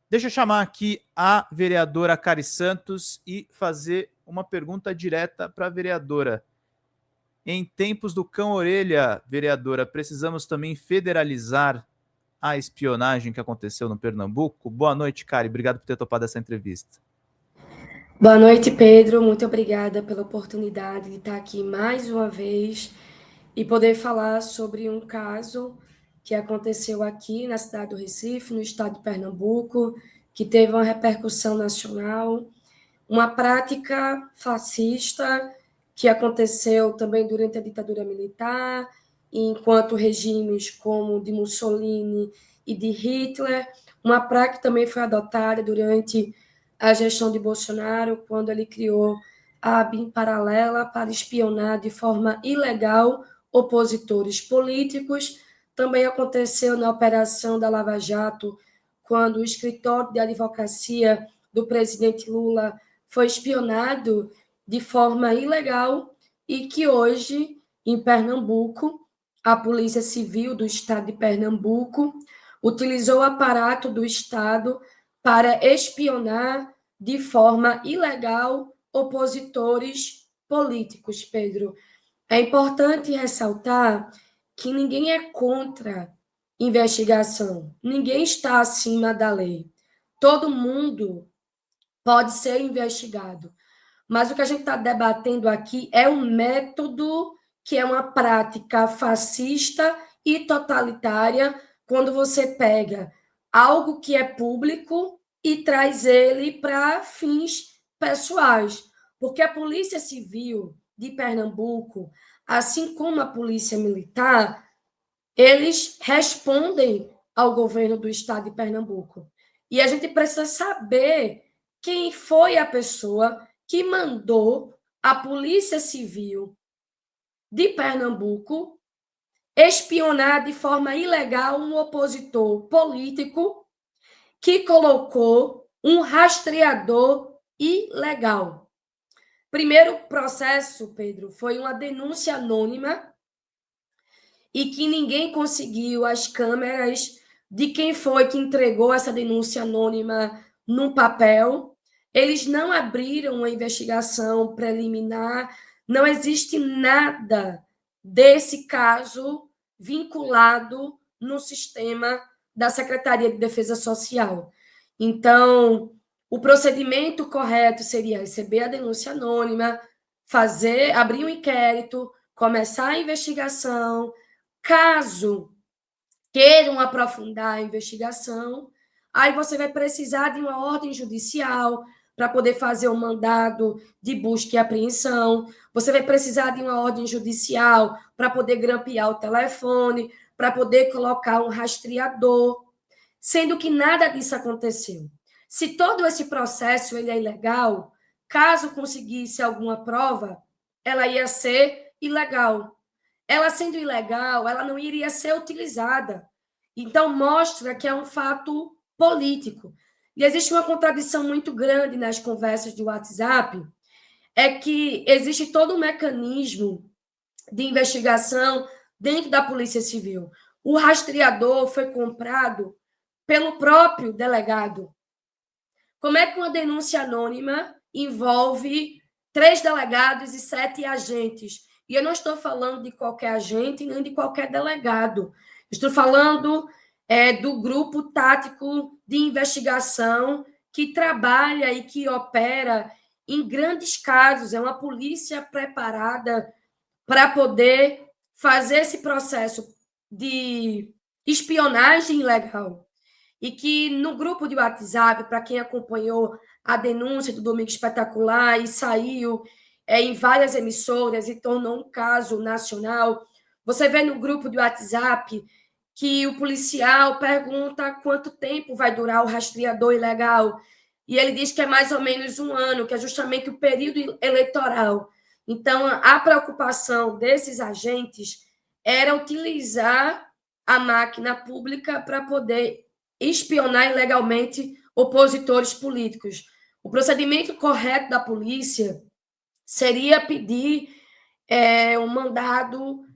Deixa eu chamar aqui a vereadora Cari Santos e fazer uma pergunta direta para a vereadora. Em tempos do cão-orelha, vereadora, precisamos também federalizar a espionagem que aconteceu no Pernambuco? Boa noite, Cari. Obrigado por ter topado essa entrevista. Boa noite, Pedro. Muito obrigada pela oportunidade de estar aqui mais uma vez e poder falar sobre um caso que aconteceu aqui na cidade do Recife, no estado de Pernambuco, que teve uma repercussão nacional, uma prática fascista que aconteceu também durante a ditadura militar, enquanto regimes como o de Mussolini e de Hitler, uma prática que também foi adotada durante a gestão de Bolsonaro, quando ele criou a BIM paralela para espionar de forma ilegal opositores políticos. Também aconteceu na operação da Lava Jato, quando o escritório de advocacia do presidente Lula foi espionado de forma ilegal e que hoje, em Pernambuco, a Polícia Civil do Estado de Pernambuco utilizou o aparato do Estado para espionar de forma ilegal opositores políticos, Pedro. É importante ressaltar que ninguém é contra investigação, ninguém está acima da lei. Todo mundo pode ser investigado. Mas o que a gente está debatendo aqui é um método que é uma prática fascista e totalitária, quando você pega algo que é público e traz ele para fins pessoais. Porque a Polícia Civil de Pernambuco, assim como a Polícia Militar, eles respondem ao governo do estado de Pernambuco. E a gente precisa saber quem foi a pessoa que mandou a Polícia Civil de Pernambuco espionar de forma ilegal um opositor político que colocou um rastreador ilegal. Primeiro processo, Pedro, foi uma denúncia anônima e que ninguém conseguiu as câmeras de quem foi que entregou essa denúncia anônima num papel. Eles não abriram uma investigação preliminar, não existe nada desse caso vinculado no sistema da Secretaria de Defesa Social. Então, o procedimento correto seria receber a denúncia anônima, abrir um inquérito, começar a investigação. Caso queiram aprofundar a investigação, aí você vai precisar de uma ordem judicial para poder fazer um mandado de busca e apreensão. Você vai precisar de uma ordem judicial para poder grampear o telefone, para poder colocar um rastreador, sendo que nada disso aconteceu. Se todo esse processo ele é ilegal, caso conseguisse alguma prova, ela ia ser ilegal. Ela sendo ilegal, ela não iria ser utilizada. Então, mostra que é um fato político. E existe uma contradição muito grande nas conversas de WhatsApp, é que existe todo um mecanismo de investigação dentro da Polícia Civil. O rastreador foi comprado pelo próprio delegado. Como é que uma denúncia anônima envolve 3 delegados e 7 agentes? E eu não estou falando de qualquer agente nem de qualquer delegado. Estou falando do grupo tático de investigação que trabalha e que opera em grandes casos. É uma polícia preparada para poder fazer esse processo de espionagem ilegal. E que no grupo de WhatsApp, para quem acompanhou a denúncia do Domingo Espetacular e saiu em várias emissoras e tornou um caso nacional, você vê no grupo de WhatsApp que o policial pergunta quanto tempo vai durar o rastreador ilegal. E ele diz que é mais ou menos 1 ano, que é justamente o período eleitoral. Então, a preocupação desses agentes era utilizar a máquina pública para poder espionar ilegalmente opositores políticos. O procedimento correto da polícia seria pedir um mandado,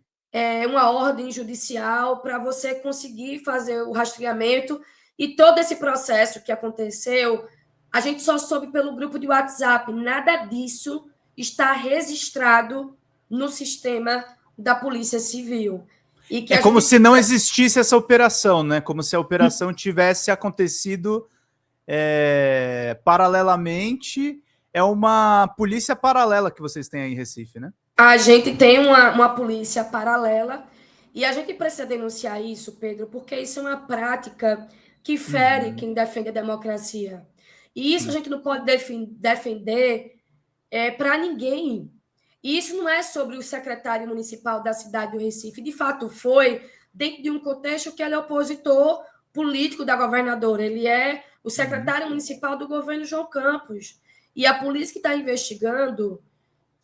uma ordem judicial para você conseguir fazer o rastreamento E todo esse processo que aconteceu, a gente só soube pelo grupo de WhatsApp. Nada disso está registrado no sistema da Polícia Civil. E que como se não existisse essa operação, né? Como se a operação tivesse acontecido paralelamente. É uma polícia paralela que vocês têm aí em Recife, né? A gente tem uma polícia paralela e a gente precisa denunciar isso, Pedro, porque isso é uma prática que fere quem defende a democracia. E isso a gente não pode defender para ninguém. E isso não é sobre o secretário municipal da cidade do Recife. De fato, foi dentro de um contexto que ele é opositor político da governadora. Ele é o secretário municipal do governo João Campos. E a polícia que está investigando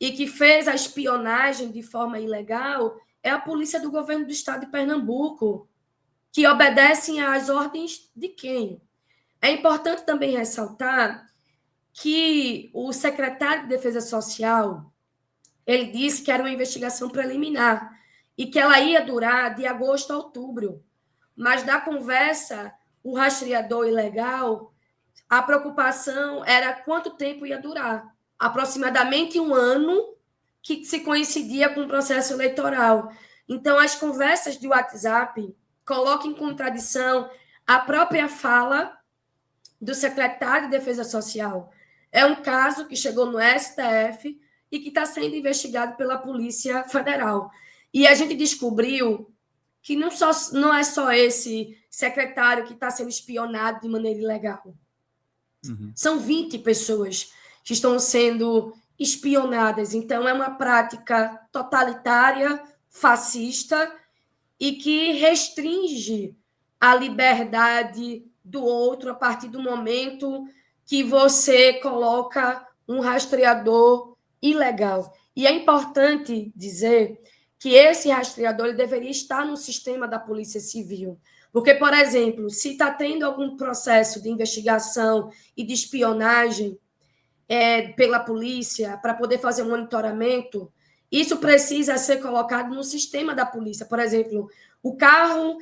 e que fez a espionagem de forma ilegal é a polícia do governo do estado de Pernambuco, que obedecem às ordens de quem? É importante também ressaltar que o secretário de Defesa Social, ele disse que era uma investigação preliminar e que ela ia durar de agosto a outubro. Mas da conversa, o rastreador ilegal, a preocupação era quanto tempo ia durar. Aproximadamente 1 ano, que se coincidia com o processo eleitoral. Então, as conversas de WhatsApp colocam em contradição a própria fala do secretário de Defesa Social. É um caso que chegou no STF e que está sendo investigado pela Polícia Federal. E a gente descobriu que não é só esse secretário que está sendo espionado de maneira ilegal. São 20 pessoas que estão sendo espionadas. Então, é uma prática totalitária, fascista, e que restringe a liberdade do outro a partir do momento que você coloca um rastreador ilegal. E é importante dizer que esse rastreador ele deveria estar no sistema da Polícia Civil. Porque, por exemplo, se está tendo algum processo de investigação e de espionagem pela polícia para poder fazer um monitoramento, isso precisa ser colocado no sistema da polícia. Por exemplo, o carro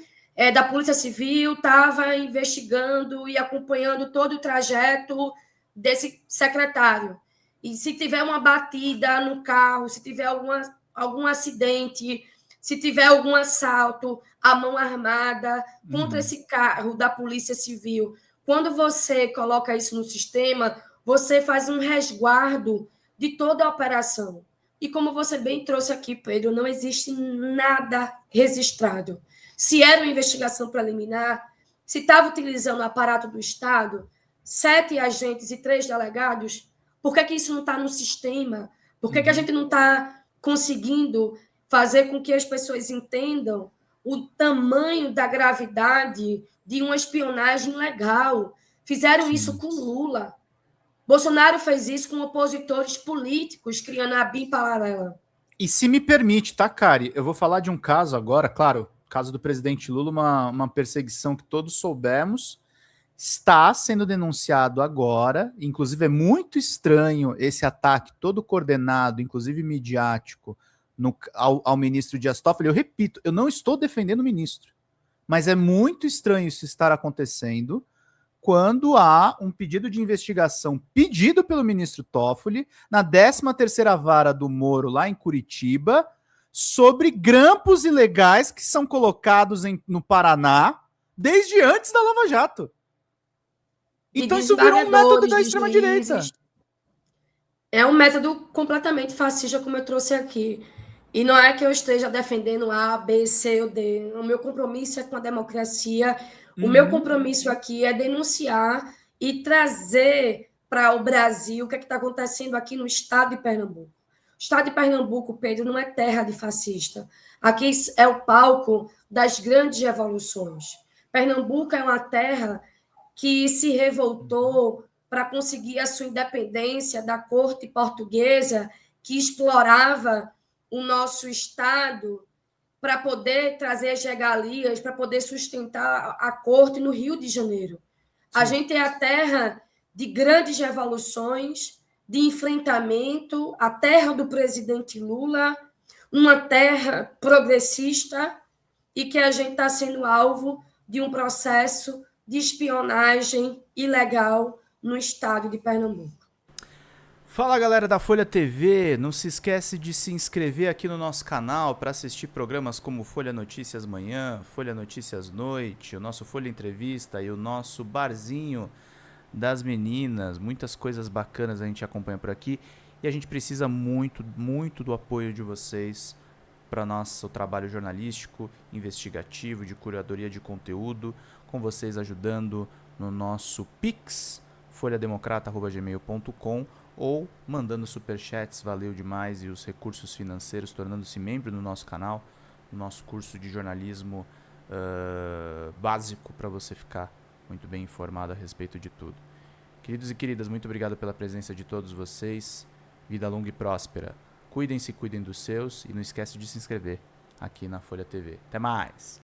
da Polícia Civil estava investigando e acompanhando todo o trajeto desse secretário. E se tiver uma batida no carro, se tiver algum acidente, se tiver algum assalto à mão armada contra esse carro da Polícia Civil, quando você coloca isso no sistema, você faz um resguardo de toda a operação. E como você bem trouxe aqui, Pedro, não existe nada registrado. Se era uma investigação preliminar, se estava utilizando o aparato do Estado, 7 agentes e 3 delegados, por que isso não está no sistema? Por que a gente não está conseguindo fazer com que as pessoas entendam o tamanho da gravidade de uma espionagem legal? Fizeram isso com Lula. Bolsonaro fez isso com opositores políticos, criando a BIM paralela. E se me permite, tá, Kari? Eu vou falar de um caso agora, claro, caso do presidente Lula, uma perseguição que todos soubemos, está sendo denunciado agora, inclusive é muito estranho esse ataque todo coordenado, inclusive midiático, ao ministro Dias Toffoli. Eu repito, eu não estou defendendo o ministro, mas é muito estranho isso estar acontecendo quando há um pedido de investigação pedido pelo ministro Toffoli na 13ª Vara do Moro, lá em Curitiba, sobre grampos ilegais que são colocados no Paraná desde antes da Lava Jato. Então isso virou um método da extrema-direita. É um método completamente fascista, como eu trouxe aqui. E não é que eu esteja defendendo A, B, C ou D. O meu compromisso é com a democracia. O meu compromisso aqui é denunciar e trazer para o Brasil o que está acontecendo aqui no estado de Pernambuco. O estado de Pernambuco, Pedro, não é terra de fascista. Aqui é o palco das grandes revoluções. Pernambuco é uma terra que se revoltou para conseguir a sua independência da corte portuguesa, que explorava o nosso estado para poder trazer as regalias, para poder sustentar a corte no Rio de Janeiro. Sim. A gente é a terra de grandes revoluções, de enfrentamento, a terra do presidente Lula, uma terra progressista e que a gente está sendo alvo de um processo de espionagem ilegal no estado de Pernambuco. Fala galera da Folha TV, não se esquece de se inscrever aqui no nosso canal para assistir programas como Folha Notícias Manhã, Folha Notícias Noite, o nosso Folha Entrevista e o nosso Barzinho das Meninas. Muitas coisas bacanas a gente acompanha por aqui e a gente precisa muito, muito do apoio de vocês para nosso trabalho jornalístico, investigativo, de curadoria de conteúdo, com vocês ajudando no nosso Pix, folhademocrata@gmail.com, ou mandando superchats, valeu demais, e os recursos financeiros, tornando-se membro do nosso canal, no nosso curso de jornalismo básico, para você ficar muito bem informado a respeito de tudo. Queridos e queridas, muito obrigado pela presença de todos vocês. Vida longa e próspera. Cuidem-se, cuidem dos seus, e não esquece de se inscrever aqui na Folha TV. Até mais!